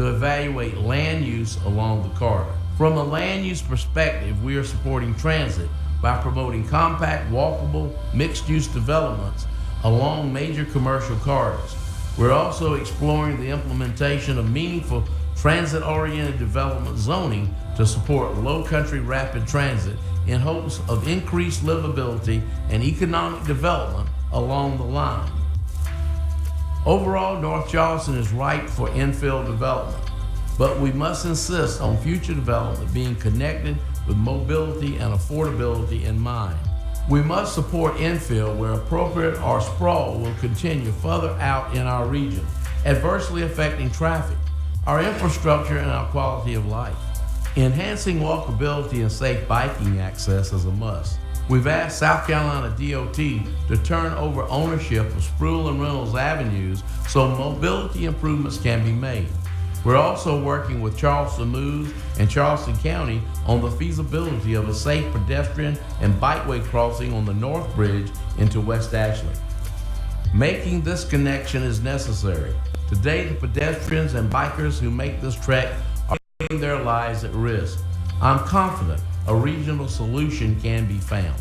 to evaluate land use along the corridor. From a land use perspective, we are supporting transit by promoting compact, walkable, mixed-use developments along major commercial corridors. We're also exploring the implementation of meaningful transit-oriented development zoning to support low-country rapid transit in hopes of increased livability and economic development along the line. Overall, North Charleston is ripe for infill development, but we must insist on future development being connected with mobility and affordability in mind. We must support infill where appropriate or sprawl will continue further out in our region, adversely affecting traffic, our infrastructure, and our quality of life. Enhancing walkability and safe biking access is a must. We've asked South Carolina DOT to turn over ownership of Spruill and Reynolds Avenues so mobility improvements can be made. We're also working with Charleston Moves and Charleston County on the feasibility of a safe pedestrian and bikeway crossing on the North Bridge into West Ashley. Making this connection is necessary. Today, the pedestrians and bikers who make this trek are putting their lives at risk. I'm confident a regional solution can be found.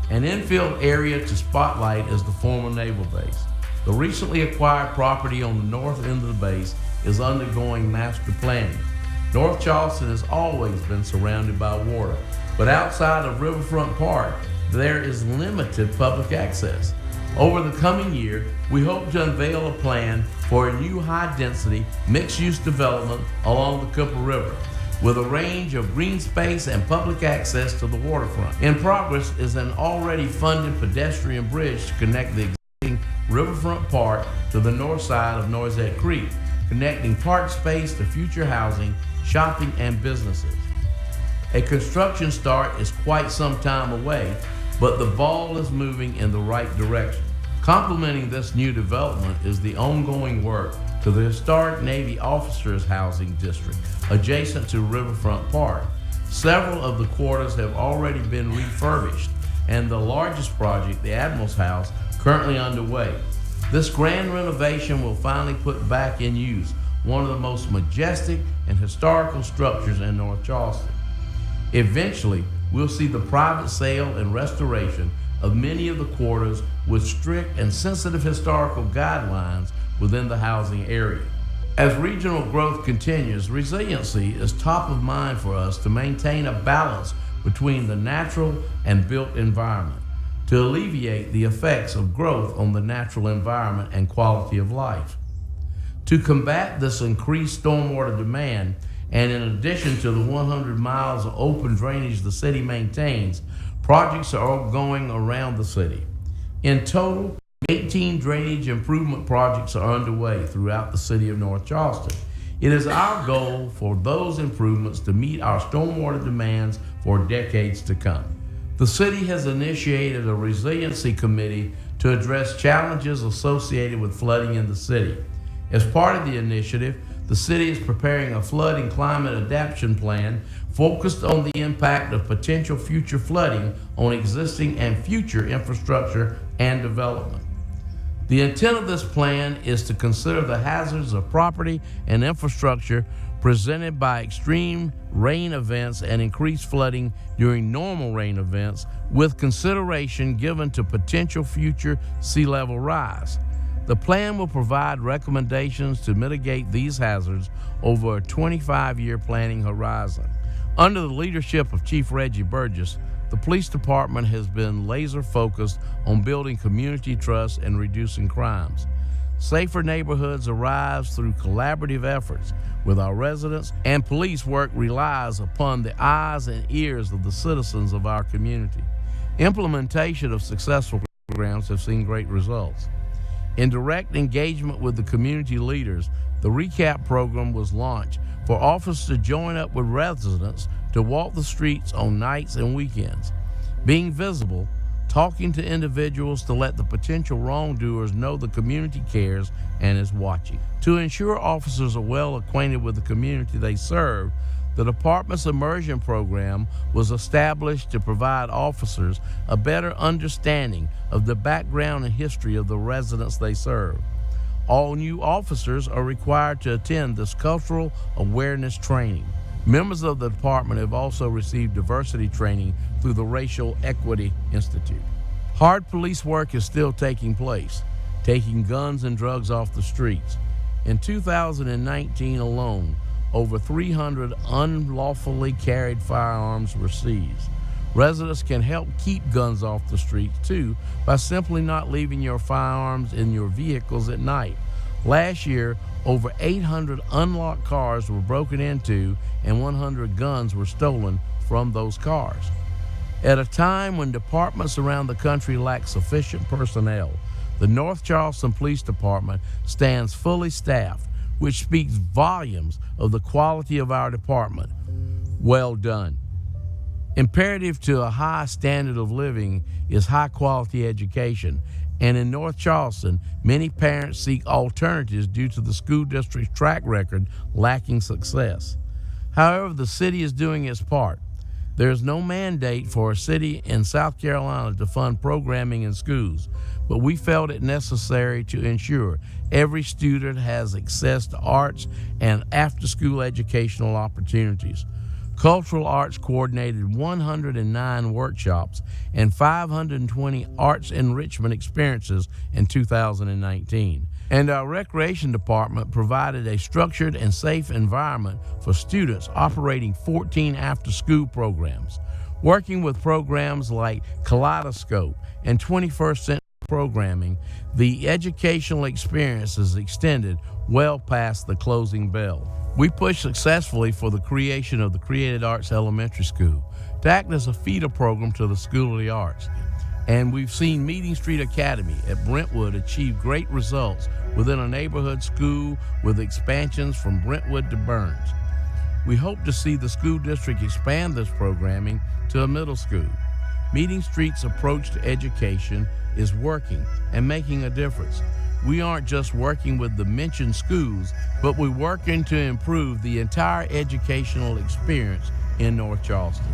An infill area to spotlight is the former naval base. The recently acquired property on the north end of the base is undergoing master planning. North Charleston has always been surrounded by water, but outside of Riverfront Park, there is limited public access. Over the coming year, we hope to unveil a plan for a new high-density, mixed-use development along the Cooper River, with a range of green space and public access to the waterfront. In progress is an already funded pedestrian bridge to connect the existing Riverfront Park to the north side of Noisette Creek, connecting park space to future housing, shopping, and businesses. A construction start is quite some time away, but the ball is moving in the right direction. Complementing this new development is the ongoing work to the historic Navy Officers Housing District adjacent to Riverfront Park. Several of the quarters have already been refurbished, and the largest project, the Admiral's House, currently underway. This grand renovation will finally put back in use one of the most majestic and historical structures in North Charleston. Eventually, we'll see the private sale and restoration of many of the quarters with strict and sensitive historical guidelines within the housing area. As regional growth continues, resiliency is top of mind for us to maintain a balance between the natural and built environment, to alleviate the effects of growth on the natural environment and quality of life. To combat this increased stormwater demand, and in addition to the 100 miles of open drainage the city maintains, projects are ongoing around the city. In total, 18 drainage improvement projects are underway throughout the city of North Charleston. It is our goal for those improvements to meet our stormwater demands for decades to come. The city has initiated a resiliency committee to address challenges associated with flooding in the city. As part of the initiative, the city is preparing a flood and climate adaptation plan focused on the impact of potential future flooding on existing and future infrastructure and development. The intent of this plan is to consider the hazards of property and infrastructure presented by extreme rain events and increased flooding during normal rain events, with consideration given to potential future sea level rise. The plan will provide recommendations to mitigate these hazards over a 25-year planning horizon. Under the leadership of Chief Reggie Burgess, the police department has been laser focused on building community trust and reducing crimes. Safer neighborhoods arise through collaborative efforts with our residents, and police work relies upon the eyes and ears of the citizens of our community. Implementation of successful programs have seen great results. In direct engagement with the community leaders, the RECAP program was launched for officers to join up with residents to walk the streets on nights and weekends, being visible, talking to individuals to let the potential wrongdoers know the community cares and is watching. To ensure officers are well acquainted with the community they serve, the department's immersion program was established to provide officers a better understanding of the background and history of the residents they serve. All new officers are required to attend this cultural awareness training. Members of the department have also received diversity training through the Racial Equity Institute. Hard police work is still taking place, taking guns and drugs off the streets. In 2019 alone, over 300 unlawfully carried firearms were seized. Residents can help keep guns off the streets too by simply not leaving your firearms in your vehicles at night. Last year, over 800 unlocked cars were broken into and 100 guns were stolen from those cars. At a time when departments around the country lack sufficient personnel, the North Charleston Police Department stands fully staffed, which speaks volumes of the quality of our department. Well done. Imperative to a high standard of living is high-quality education, and in North Charleston, many parents seek alternatives due to the school district's track record lacking success. However, the city is doing its part. There is no mandate for a city in South Carolina to fund programming in schools, but we felt it necessary to ensure every student has access to arts and after-school educational opportunities. Cultural Arts coordinated 109 workshops and 520 arts enrichment experiences in 2019. And our Recreation Department provided a structured and safe environment for students operating 14 after-school programs. Working with programs like Kaleidoscope and 21st Century Programming, the educational experience is extended well past the closing bell. We pushed successfully for the creation of the Creative Arts Elementary School to act as a feeder program to the School of the Arts. And we've seen Meeting Street Academy at Brentwood achieve great results within a neighborhood school with expansions from Brentwood to Burns. We hope to see the school district expand this programming to a middle school. Meeting Street's approach to education is working and making a difference. We aren't just working with the mentioned schools, but we're working to improve the entire educational experience in North Charleston.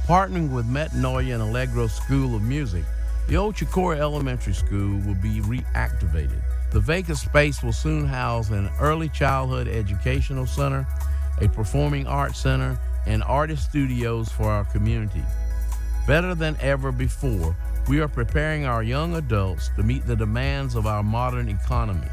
Partnering with Metanoia and Allegro School of Music, the Old Chicora Elementary School will be reactivated. The vacant space will soon house an early childhood educational center, a performing arts center, and artist studios for our community. Better than ever before, we are preparing our young adults to meet the demands of our modern economy.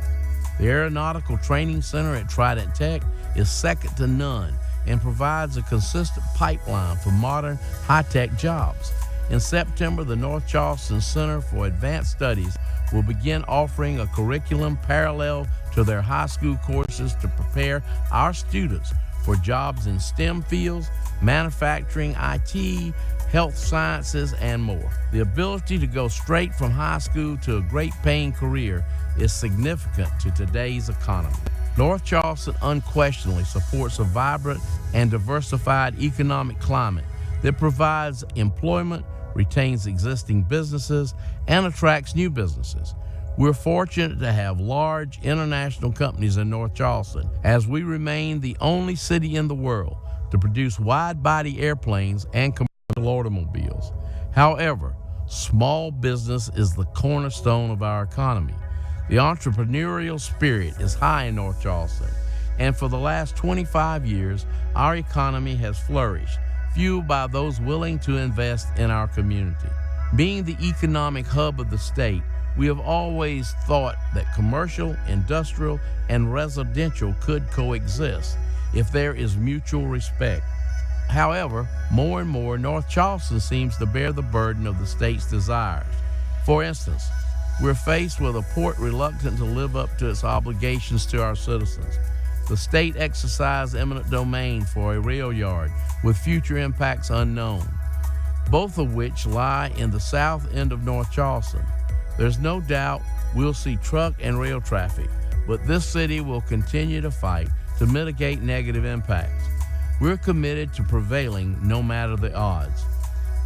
The Aeronautical Training Center at Trident Tech is second to none and provides a consistent pipeline for modern high-tech jobs. In September, the North Charleston Center for Advanced Studies will begin offering a curriculum parallel to their high school courses to prepare our students for jobs in STEM fields, manufacturing, IT, health sciences, and more. The ability to go straight from high school to a great paying career is significant to today's economy. North Charleston unquestionably supports a vibrant and diversified economic climate that provides employment, retains existing businesses, and attracts new businesses. We're fortunate to have large international companies in North Charleston, as we remain the only city in the world to produce wide-body airplanes and commercial automobiles. However, small business is the cornerstone of our economy. The entrepreneurial spirit is high in North Charleston, and for the last 25 years, our economy has flourished, fueled by those willing to invest in our community. Being the economic hub of the state, we have always thought that commercial, industrial, and residential could coexist if there is mutual respect. However, more and more, North Charleston seems to bear the burden of the state's desires. For instance, we're faced with a port reluctant to live up to its obligations to our citizens. The state exercised eminent domain for a rail yard with future impacts unknown, both of which lie in the south end of North Charleston. There's no doubt we'll see truck and rail traffic, but this city will continue to fight to mitigate negative impacts. We're committed to prevailing no matter the odds.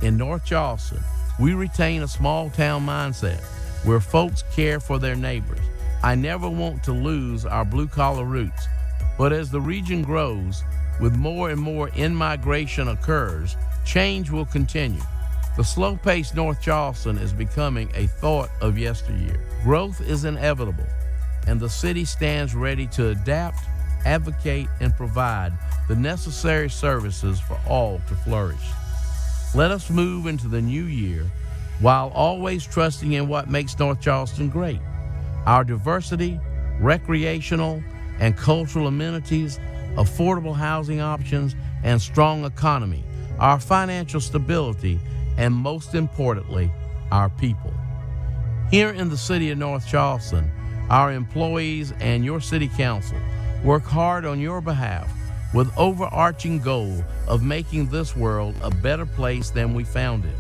In North Charleston, we retain a small town mindset where folks care for their neighbors. I never want to lose our blue-collar roots, but as the region grows, with more and more in-migration occurs, change will continue. The slow-paced North Charleston is becoming a thought of yesteryear. Growth is inevitable. and the city stands ready to adapt, advocate, and provide the necessary services for all to flourish. Let us move into the new year while always trusting in what makes North Charleston great: our diversity, recreational and cultural amenities, affordable housing options, and strong economy, our financial stability, and most importantly, our people. Here in the city of North Charleston, our employees and your city council work hard on your behalf with overarching goal of making this world a better place than we found it.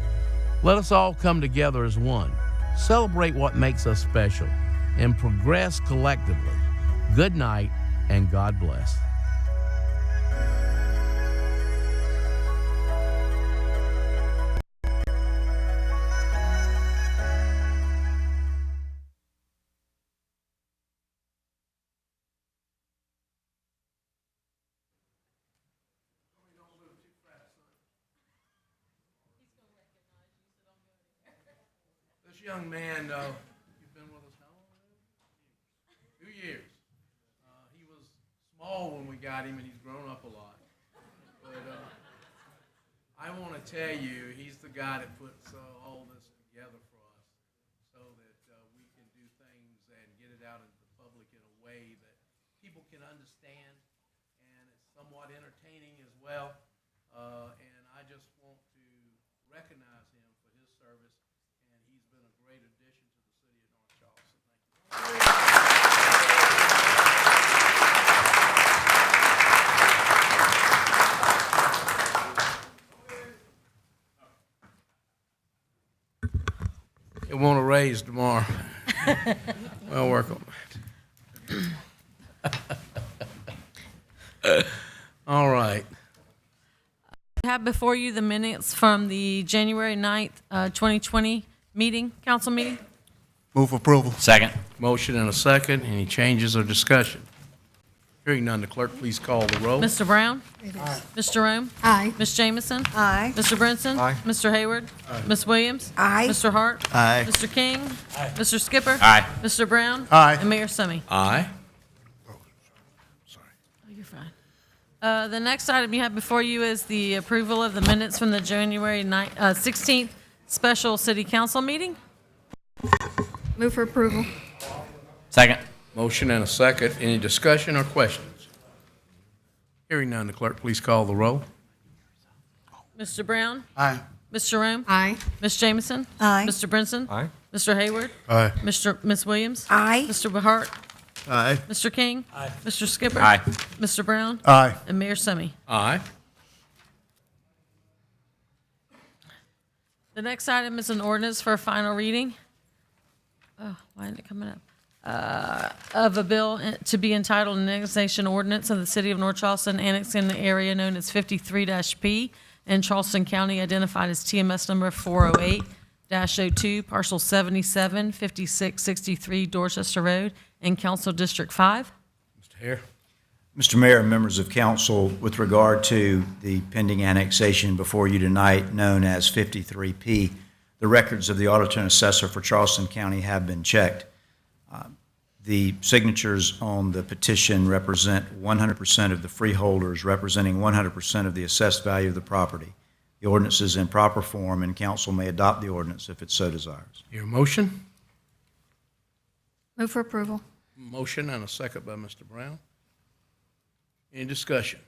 Let us all come together as one, celebrate what makes us special, and progress collectively. Good night, and God bless. This young man, you've been with us how long? 2 years. He was small when we got him, and he's grown up a lot. But I want to tell you, he's the guy that puts all this together for us so that we can do things and get it out into the public in a way that people can understand, and it's somewhat entertaining as well. And I just want to recognize him for his service, and he's been a great addition to the city of North Charleston. Thank you. It won't raise tomorrow. We'll work on that. All right. We have before you the minutes from the January 9th, 2020 meeting, council meeting. Move approval. Second. Motion and a second. Any changes or discussion? Hearing none, the clerk please call the roll. Mr. Brown? Aye. Ms. Jerome? Aye. Ms. Jamison? Aye. Mr. Brinson? Aye. Mr. Hayward? Ms. Williams? Aye. Mr. Hart? Aye. Mr. King? Mr. Skipper? Aye. Mr. Brown? Aye. And Mayor Summy? Aye. Oh, you're fine. The next item you have before you is the approval of the minutes from the January 16th special city council meeting. Move for approval. Second. Motion and a second. Any discussion or questions? Hearing none, the clerk please call the roll. Mr. Brown? Aye. Ms. Jerome? Aye. Ms. Jamison? Aye. Mr. Brinson? Aye. Mr. Hayward? Aye. Ms. Williams? Aye. Mr. Hart? Aye. Mr. King? Mr. Skipper? Aye. Mr. Brown? Aye. And Mayor Summy? Aye. The next item is an ordinance for a final reading. Oh, why isn't it coming up? Of a bill to be entitled an annexation ordinance of the city of North Charleston annexing the area known as 53-P in Charleston County identified as TMS number 408-02, parcel 77, 5663 Dorchester Road in Council District 5. Mr. Hare. Mr. Mayor and members of council, with regard to the pending annexation before you tonight known as 53P, the records of the auditor and assessor for Charleston County have been checked. The signatures on the petition represent 100% of the freeholders, representing 100% of the assessed value of the property. The ordinance is in proper form, and council may adopt the ordinance if it so desires. Your motion? Move for approval. Motion and a second by Mr. Brown. Any discussion?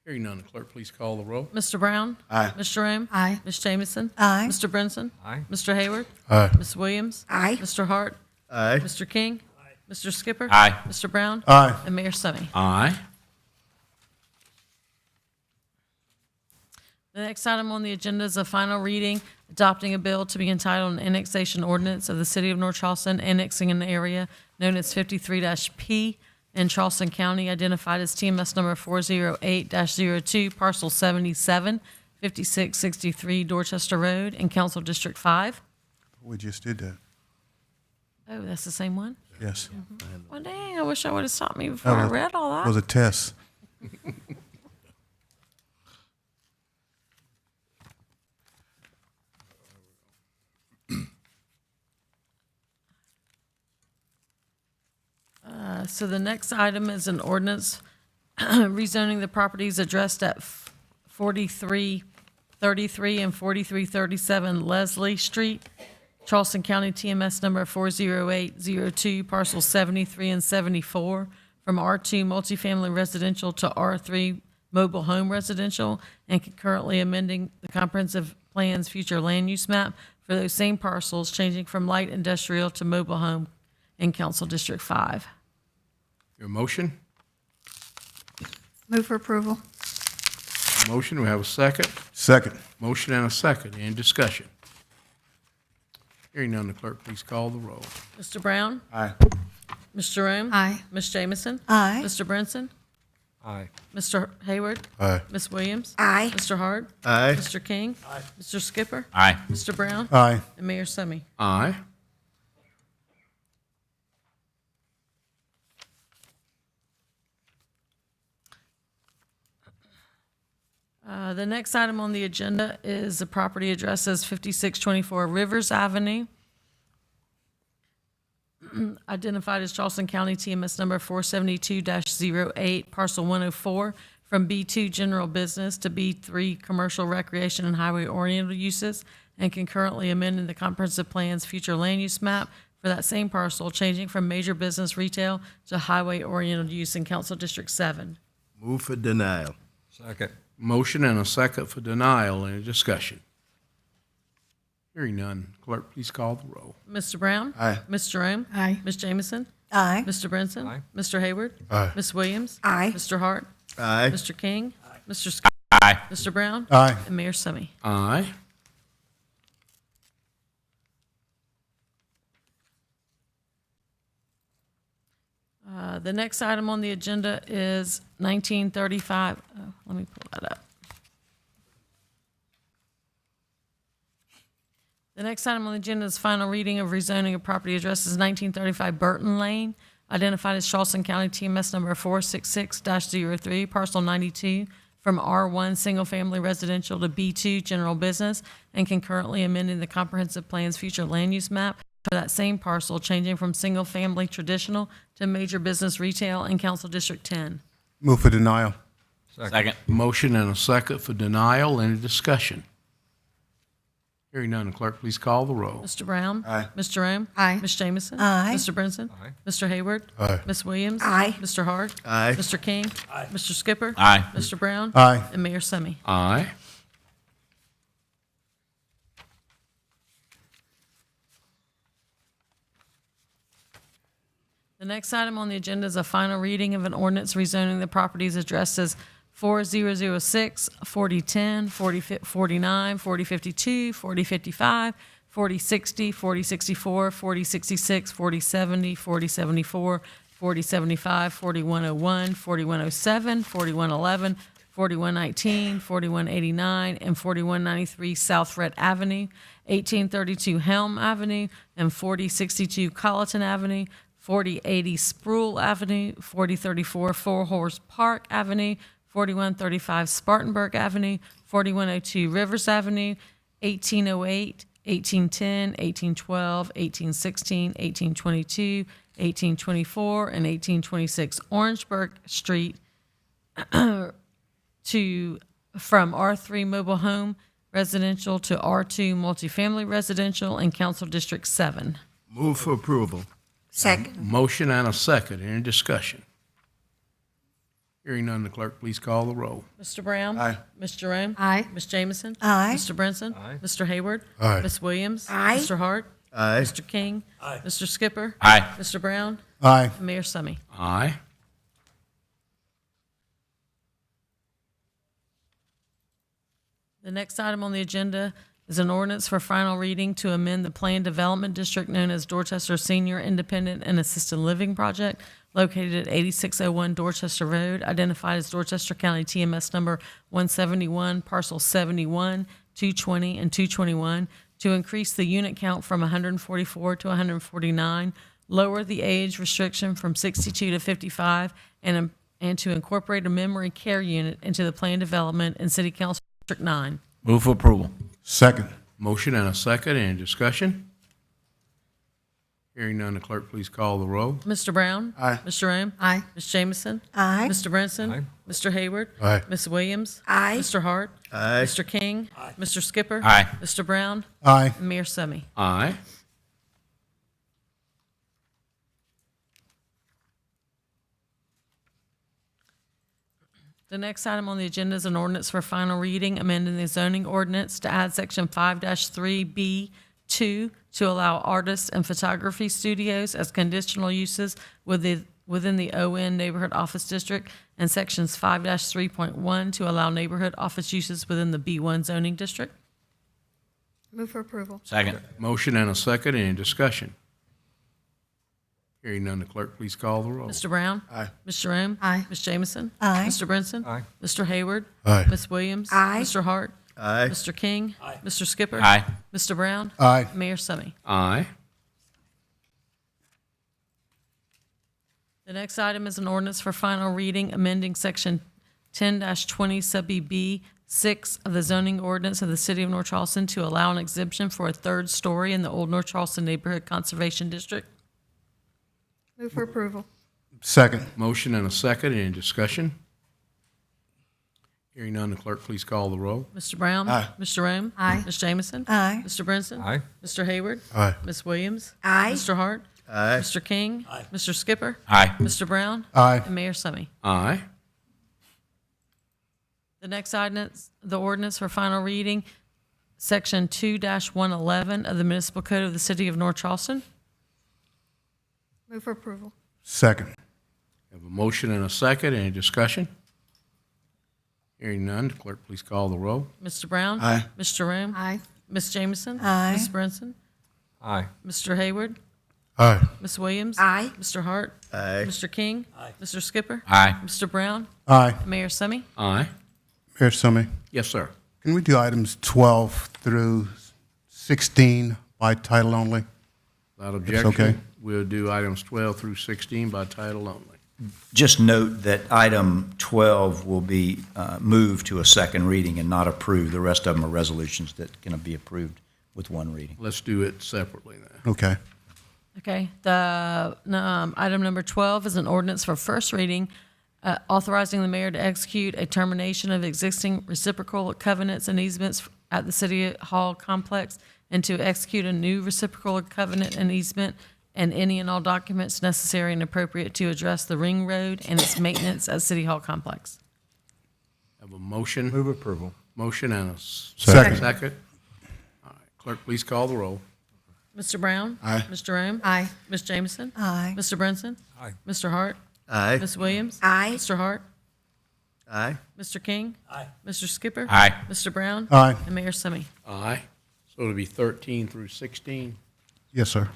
Hearing none, the clerk please call the roll. Mr. Brown? Aye. Ms. Jerome? Aye. Ms. Jamison? Aye. Mr. Brinson? Aye. Mr. Hayward? Aye. Ms. Williams? Aye. Mr. Hart? Aye. Mr. King? Mr. Skipper? Aye. Mr. Brown? Aye. And Mayor Summy? Aye. The next item on the agenda is a final reading, adopting a bill to be entitled an annexation ordinance of the city of North Charleston annexing an area known as 53-P in Charleston County identified as TMS number 408-02, parcel 77, 5663 Dorchester Road in Council District 5. We just did that. Oh, that's the same one? Yes. Well, dang, I wish I would have stopped me before I read all that. It was a test. So the next item is an ordinance rezoning the properties addressed at 4333 and 4337 Leslie Street, Charleston County TMS number 40802, parcels 73 and 74, from R2 multifamily residential to R3 mobile home residential, and concurrently amending the comprehensive plan's future land use map for those same parcels, changing from light industrial to mobile home in Council District 5. Your motion? Move for approval. Motion, we have a second. Second. Motion and a second. Any discussion? Hearing none, the clerk, please call the roll. Mr. Brown? Aye. Ms. Jerome? Aye. Ms. Jamison? Aye. Mr. Brinson? Aye. Mr. Hayward? Aye. Ms. Williams? Aye. Mr. Hart? Aye. Mr. King? Mr. Skipper? Aye. Mr. Brown? Aye. And Mayor Summy. Aye. The next item on the agenda is the property address as 5624 Rivers Avenue, identified as Charleston County TMS number 472-08, parcel 104, from B2 General Business to B3 Commercial Recreation and Highway Oriental Uses, and concurrently amending the comprehensive plan's future land use map for that same parcel, changing from major business retail to highway oriental use in Council District 7. Move for denial. Second. Motion and a second for denial. Any discussion? Hearing none, clerk, please call the roll. Mr. Brown? Aye. Ms. Jerome? Aye. Ms. Jamison? Aye. Mr. Brinson? Aye. Mr. Hayward? Aye. Ms. Williams? Aye. Mr. Hart? Aye. Mr. King? Mr. Scott? Aye. Mr. Brown? Aye. And Mayor Summy. Aye. The next item on the agenda is 1935. Let me pull that up. The next item on the agenda is final reading of rezoning of property addresses 1935 Burton Lane, identified as Charleston County TMS number 466-03, parcel 92, from R1 Single Family Residential to B2 General Business, and concurrently amending the comprehensive plan's future land use map for that same parcel, changing from single family traditional to major business retail in Council District 10. Move for denial. Second. Motion and a second for denial. Any discussion? Hearing none, clerk, please call the roll. Mr. Brown? Aye. Ms. Jerome? Aye. Ms. Jamison? Aye. Mr. Brinson? Aye. Mr. Hayward? Aye. Ms. Williams? Aye. Mr. Hart? Aye. Mr. King? Mr. Skipper? Aye. Mr. Brown? Aye. And Mayor Summy. Aye. The next item on the agenda is a final reading of an ordinance rezoning the properties addressed as 4006, 4010, 4049, 4052, 4055, 4060, 4064, 4066, 4070, 4074, 4075, 4101, 4107, 4111, 4119, 4189, and 4193 South Red Avenue, 1832 Helm Avenue, and 4062 Colleton Avenue, 4080 Sproul Avenue, 4034 Four Horse Park Avenue, 4135 Spartanburg Avenue, 4102 Rivers Avenue, 1808, 1810, 1812, 1816, 1822, 1824, and 1826 Orangeburg Street from R3 Mobile Home Residential to R2 Multifamily Residential in Council District 7. Move for approval. Second. Motion and a second. Any discussion? Hearing none, the clerk, please call the roll. Mr. Brown? Aye. Ms. Jerome? Aye. Ms. Jamison? Aye. Mr. Brinson? Aye. Mr. Hayward? Aye. Ms. Williams? Aye. Mr. Hart? Aye. Mr. King? Mr. Skipper? Aye. Mr. Brown? Aye. And Mayor Summy. Aye. The next item on the agenda is an ordinance for final reading to amend the planned development district known as Dorchester Senior Independent and Assisted Living Project, located at 8601 Dorchester Road, identified as Dorchester County TMS number 171, parcel 71, 220, and 221, to increase the unit count from 144 to 149, lower the age restriction from 62 to 55, and to incorporate a memory care unit into the planned development in City Council District 9. Move for approval. Second. Motion and a second. Any discussion? Hearing none, the clerk please call the roll. Mr. Brown? Aye. Mr. Rome? Aye. Ms. Jamison? Aye. Mr. Brinson? Mr. Hayward? Aye. Ms. Williams? Aye. Mr. Hart? Aye. Mr. King? Mr. Skipper? Aye. Mr. Brown? Aye. And Mayor Summy. Aye. The next item on the agenda is an ordinance for final reading, amending the zoning ordinance to add section 5-3B2 to allow artists and photography studios as conditional uses within the ON Neighborhood Office District, and sections 5-3.1 to allow neighborhood office uses within the B1 zoning district. Move for approval. Second. Motion and a second. Any discussion? Hearing none, the clerk please call the roll. Mr. Brown? Aye. Mr. Rome? Aye. Ms. Jamison? Aye. Mr. Brinson? Aye. Mr. Hayward? Aye. Ms. Williams? Aye. Mr. Hart? Aye. Mr. King? Mr. Skipper? Aye. Mr. Brown? Aye. Mayor Summy. Aye. The next item is an ordinance for final reading, amending section 10-20 sub B 6 of the zoning ordinance of the city of North Charleston to allow an exemption for a third story in the Old North Charleston Neighborhood Conservation District. Move for approval. Second. Motion and a second. Any discussion? Hearing none, the clerk please call the roll. Mr. Brown? Aye. Mr. Rome? Aye. Ms. Jamison? Aye. Mr. Brinson? Aye. Mr. Hayward? Aye. Ms. Williams? Aye. Mr. Hart? Aye. Mr. King? Mr. Skipper? Aye. Mr. Brown? Aye. And Mayor Summy. Aye. The next item, the ordinance for final reading, section 2-111 of the Municipal Code of the City of North Charleston. Move for approval. Second. Have a motion and a second. Any discussion? Hearing none, the clerk please call the roll. Mr. Brown? Aye. Mr. Rome? Aye. Ms. Jamison? Aye. Ms. Brinson? Aye. Mr. Hayward? Aye. Ms. Williams? Aye. Mr. Hart? Aye. Mr. King? Mr. Skipper? Aye. Mr. Brown? Aye. Mayor Summy? Aye. Mayor Summy, Yes, sir. can we do items 12 through 16 by title only? Without okay. objection, we'll do items 12 through 16 by title only. Just note that item 12 will be moved to a second reading and not approved. The rest of them are resolutions that can be approved with one reading. Let's do it separately then. Okay. Okay, the item number 12 is an ordinance for first reading, authorizing the mayor to execute a termination of existing reciprocal covenants and easements at the City Hall complex, and to execute a new reciprocal covenant and easement and any and all documents necessary and appropriate to address the ring road and its maintenance at City Hall complex. Have a motion. Move approval. Motion and a Second. second. All right, clerk, please call the roll. Mr. Brown? Aye. Mr. Rome? Aye. Ms. Jamison? Aye. Mr. Brinson? Aye. Mr. Hart? Aye. Ms. Williams? Aye. Mr. Hart? Aye. Mr. King? Mr. Skipper? Aye. Mr. Brown? Aye. And Mayor Summy. Aye. So it'll be 13 through 16. Yes, sir.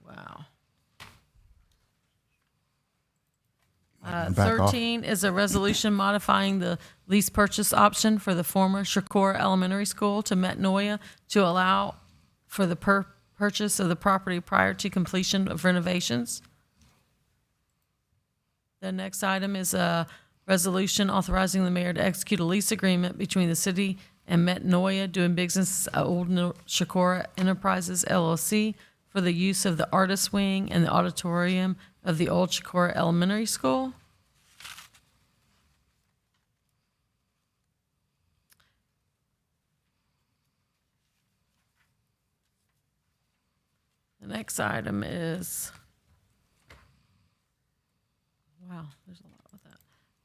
Wow. Back off. 13 is a resolution modifying the lease purchase option for the former Shakora Elementary School to Metanoia to allow for the purchase of the property prior to completion of renovations. The next item is a resolution authorizing the mayor to execute a lease agreement between the city and Metanoia doing business at Old Shakora Enterprises LLC for the use of the artist wing and the auditorium of the Old Shakora Elementary School. The next item is, wow, there's a lot with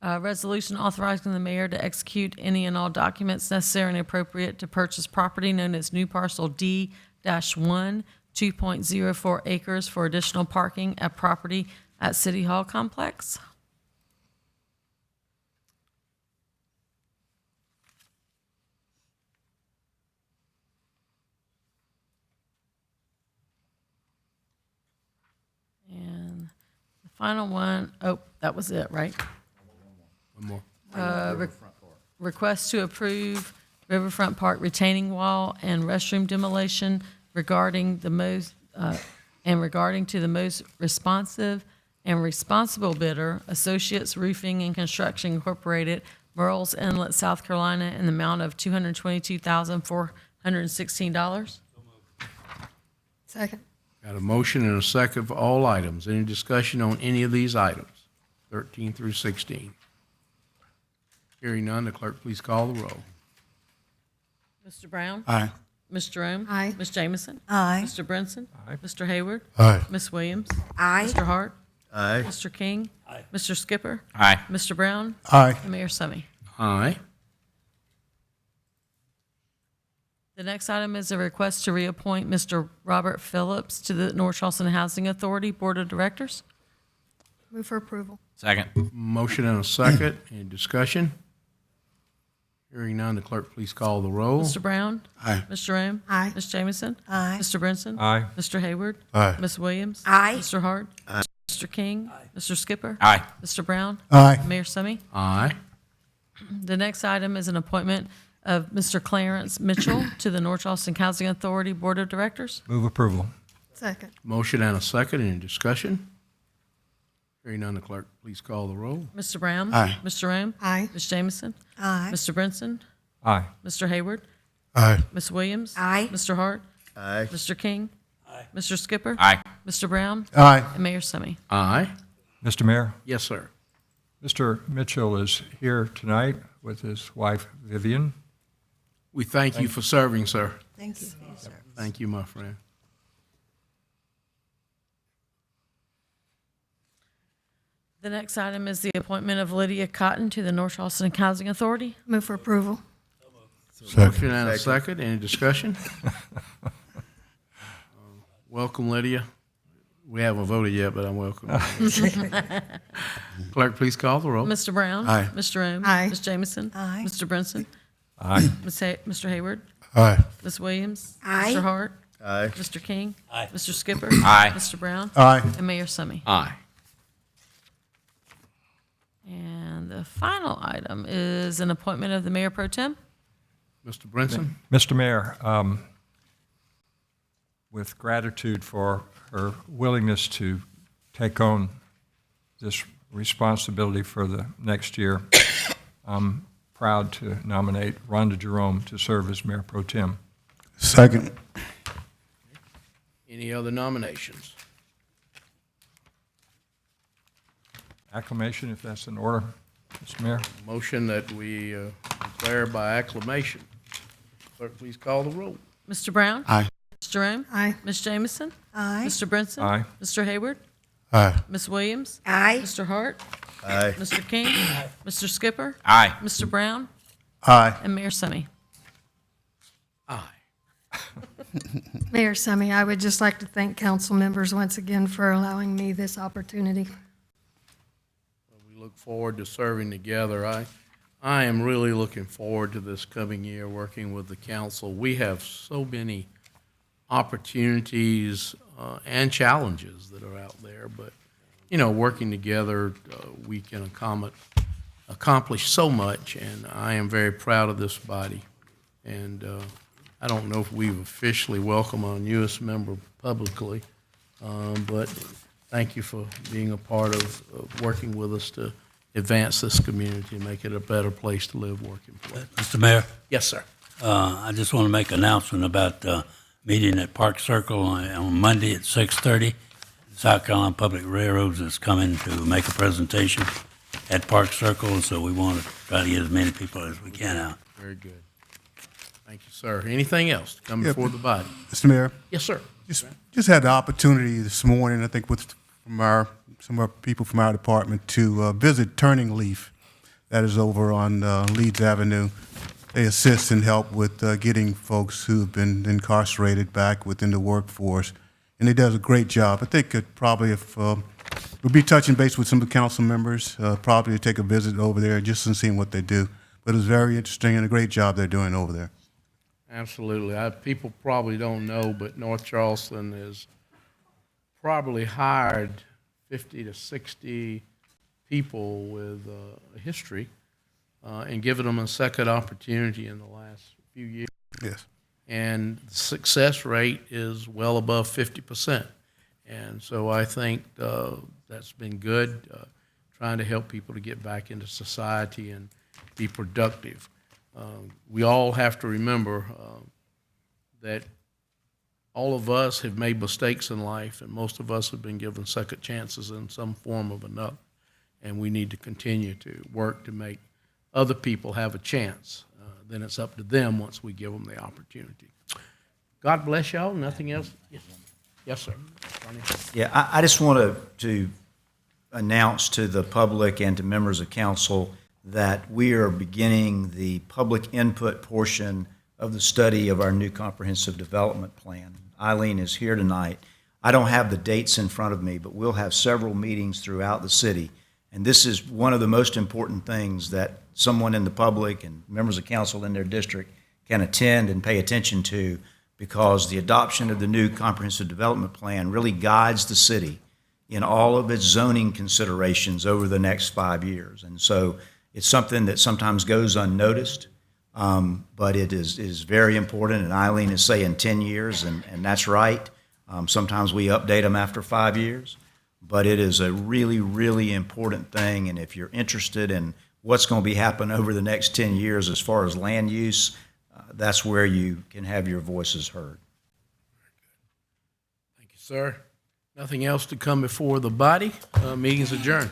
that. Resolution authorizing the mayor to execute any and all documents necessary and appropriate to purchase property known as New Parcel D-1, 2.04 acres for additional parking at property at City Hall complex. And the final one, oh, that was it, right? One more. Request to approve Riverfront Park retaining wall and restroom demolition regarding to the most responsive and responsible bidder, Associates Roofing and Construction Incorporated, Murrells Inlet, South Carolina, in the amount of $222,416. Second. Got a motion and a second for all items. Any discussion on any of these items, 13 through 16? Hearing none, the clerk please call the roll. Mr. Brown? Aye. Ms. Jerome? Aye. Ms. Jamison? Aye. Mr. Brinson? Mr. Hayward? Aye. Ms. Williams? Aye. Mr. Hart? Aye. Mr. King? Mr. Skipper? Aye. Mr. Brown? Aye. And Mayor Summy. Aye. The next item is a request to reappoint Mr. Robert Phillips to the North Charleston Housing Authority Board of Directors. Move for approval. Second. Motion and a second. Any discussion? Hearing none, the clerk please call the roll. Mr. Brown? Aye. Ms. Jerome? Aye. Ms. Jamison? Aye. Mr. Brinson? Aye. Mr. Hayward? Aye. Ms. Williams? Aye. Mr. Hart? Mr. King? Mr. Skipper? Aye. Mr. Brown? Aye. Mayor Summy. Aye. The next item is an appointment of Mr. Clarence Mitchell to the North Charleston Housing Authority Board of Directors. Move approval. Second. Motion and a second. Any discussion? Hearing none, the clerk please call the roll. Mr. Brown? Aye. Ms. Jerome? Aye. Ms. Jamison? Aye. Mr. Brinson? Aye. Mr. Hayward? Aye. Ms. Williams? Aye. Mr. Hart? Aye. Mr. King? Mr. Skipper? Aye. Mr. Brown? Aye. And Mayor Summy. Aye. Mr. Mayor, Yes, sir. Mr. Mitchell is here tonight with his wife Vivian. We thank you for serving, sir. Thank you. Yes, sir. Thank you, my friend. The next item is the appointment of Lydia Cotton to the North Charleston Housing Authority. Move for approval. Motion and a second. Any discussion? Welcome, Lydia. We haven't voted yet, but I'm welcome. Clerk, please call the roll. Mr. Brown? Aye. Ms. Jerome? Aye. Ms. Jamison? Aye. Mr. Brinson? Aye. Mr. Hayward? Aye. Ms. Williams? Aye. Mr. Hart? Aye. Mr. King? Mr. Skipper? Aye. Mr. Brown? Aye. And Mayor Summy. Aye. And the final item is an appointment of the Mayor Pro Tem. Mr. Brinson? Mr. Mayor, with gratitude for her willingness to take on this responsibility for the next year, I'm proud to nominate Rhonda Jerome to serve as Mayor Pro Tem. Second. Any other nominations? Acclamation, if that's in order, Mr. Mayor. Motion that we declare by acclamation. Clerk, please call the roll. Mr. Brown? Aye. Ms. Jerome? Aye. Ms. Jamison? Aye. Mr. Brinson? Aye. Mr. Hayward? Aye. Ms. Williams? Aye. Mr. Hart? Aye. Mr. King? Mr. Skipper? Aye. Mr. Brown? Aye. And Mayor Summy. Aye. Mayor Summy, I would just like to thank council members once again for allowing me this opportunity. We look forward to serving together. I am really looking forward to this coming year, working with the council. We have so many opportunities and challenges that are out there, but, you know, working together, we can accomplish so much, and I am very proud of this body. And I don't know if we've officially welcomed our newest member publicly, but thank you for being a part of working with us to advance this community and make it a better place to live, work, and play. Mr. Mayor, Yes, sir. I just want to make an announcement about meeting at Park Circle on Monday at 6:30. South Carolina Public Railroads is coming to make a presentation at Park Circle, and so we want to try to get as many people as we can out. Very good. Thank you, sir. Anything else to come Yeah. before the body? Mr. Mayor, Yes, sir. just had the opportunity this morning, I think, with some of our people from our department to visit Turning Leaf, that is over on Leeds Avenue. They assist and help with getting folks who've been incarcerated back within the workforce, and they does a great job. I think it probably, if we'll be touching base with some of the council members, probably to take a visit over there just and seeing what they do. But it's very interesting and a great job they're doing over there. Absolutely. People probably don't know, but North Charleston has probably hired 50 to 60 people with a history and given them a second opportunity in the last few years. Yes. And the success rate is well above 50%. And so I think that's been good, trying to help people to get back into society and be productive. We all have to remember that all of us have made mistakes in life, and most of us have been given second chances in some form of another. And we need to continue to work to make other people have a chance. Then it's up to them once we give them the opportunity. God bless y'all. Nothing else? Yes, sir. Ronnie? Yeah, I just want to announce to the public and to members of council that we are beginning the public input portion of the study of our new comprehensive development plan. Eileen is here tonight. I don't have the dates in front of me, but we'll have several meetings throughout the city. And this is one of the most important things that someone in the public and members of council in their district can attend and pay attention to, because the adoption of the new comprehensive development plan really guides the city in all of its zoning considerations over the next 5 years. And so it's something that sometimes goes unnoticed, but it is very important. And Eileen is saying 10 years, and that's right. Sometimes we update them after 5 years, but it is a really, really important thing. And if you're interested in what's going to be happening over the next 10 years as far as land use, that's where you can have your voices heard. Thank you, sir. Nothing else to come before the body. Meeting's adjourned.